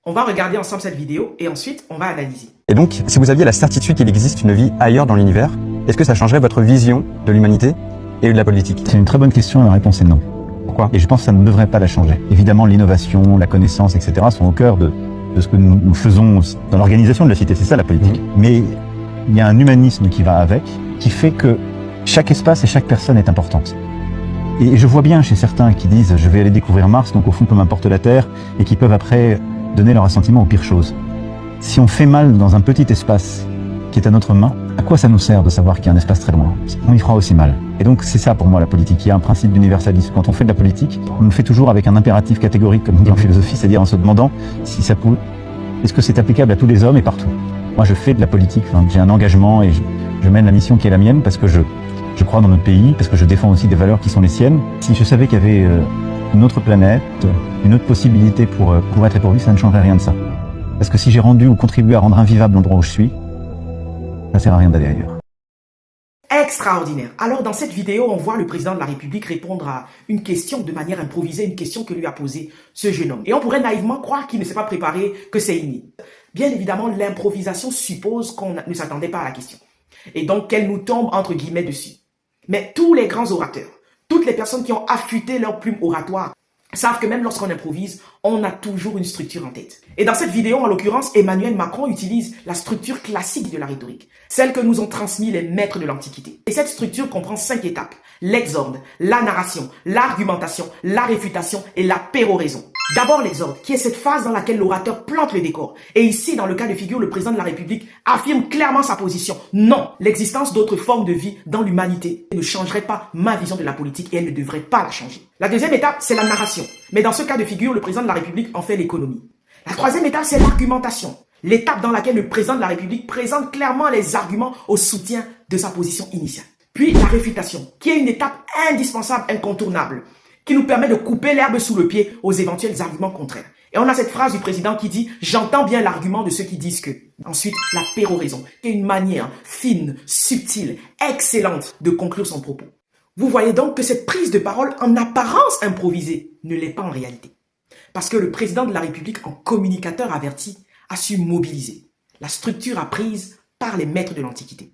On va regarder ensemble cette vidéo et ensuite on va analyser. Et donc, si vous aviez la certitude qu'il existe une vie ailleurs dans l'univers, est-ce que ça changerait votre vision de l'humanité et de la politique? C'est une très bonne question, la réponse est non. Pourquoi? Et je pense que ça ne devrait pas la changer. Évidemment, l'innovation, la connaissance, etc. sont au cœur de ce que nous faisons dans l'organisation de la cité, c'est ça la politique. Mais il y a un humanisme qui va avec, qui fait que chaque espace et chaque personne est importante. Et je vois bien chez certains qui disent « je vais aller découvrir Mars, donc au fond peu m'importe la Terre » et qui peuvent après donner leur assentiment aux pires choses. Si on fait mal dans un petit espace qui est à notre main, à quoi ça nous sert de savoir qu'il y a un espace très loin? On y fera aussi mal. Et donc c'est ça pour moi la politique. Il y a un principe d'universalisme. Quand on fait de la politique, on le fait toujours avec un impératif catégorique, comme on dit en philosophie, c'est-à-dire en se demandant si ça peut, est-ce que c'est applicable à tous les hommes et partout. Moi je fais de la politique, j'ai un engagement et je mène la mission qui est la mienne parce que je crois dans notre pays, parce que je défends aussi des valeurs qui sont les siennes. Si je savais qu'il y avait une autre planète, une autre possibilité pour être et pour vivre, ça ne changerait rien de ça. Parce que si j'ai rendu ou contribué à rendre invivable l'endroit où je suis, ça sert à rien d'aller ailleurs. Extraordinaire. Alors dans cette vidéo, on voit le président de la République répondre à une question de manière improvisée, une question que lui a posée ce jeune homme. Et on pourrait naïvement croire qu'il ne s'est pas préparé, que c'est inné. Bien évidemment, l'improvisation suppose qu'on ne s'attendait pas à la question. Et donc qu'elle nous tombe entre guillemets dessus. Mais tous les grands orateurs, toutes les personnes qui ont affûté leur plume oratoire, savent que même lorsqu'on improvise, on a toujours une structure en tête. Et dans cette vidéo, en l'occurrence, Emmanuel Macron utilise la structure classique de la rhétorique, celle que nous ont transmis les maîtres de l'Antiquité. Et cette structure comprend 5 étapes: l'exorde, la narration, l'argumentation, la réfutation et la péroraison. D'abord l'exorde, qui est cette phase dans laquelle l'orateur plante le décor. Et ici, dans le cas de figure, le président de la République affirme clairement sa position. Non, l'existence d'autres formes de vie dans l'humanité ne changerait pas ma vision de la politique et elle ne devrait pas la changer. La deuxième étape, c'est la narration. Mais dans ce cas de figure, le président de la République en fait l'économie. La troisième étape, c'est l'argumentation. L'étape dans laquelle le président de la République présente clairement les arguments au soutien de sa position initiale. Puis la réfutation, qui est une étape indispensable, incontournable, qui nous permet de couper l'herbe sous le pied aux éventuels arguments contraires. Et on a cette phrase du président qui dit « J'entends bien l'argument de ceux qui disent que ». Ensuite, la péroraison, qui est une manière fine, subtile, excellente de conclure son propos. Vous voyez donc que cette prise de parole en apparence improvisée ne l'est pas en réalité. Parce que le président de la République, en communicateur averti, a su mobiliser la structure apprise par les maîtres de l'Antiquité.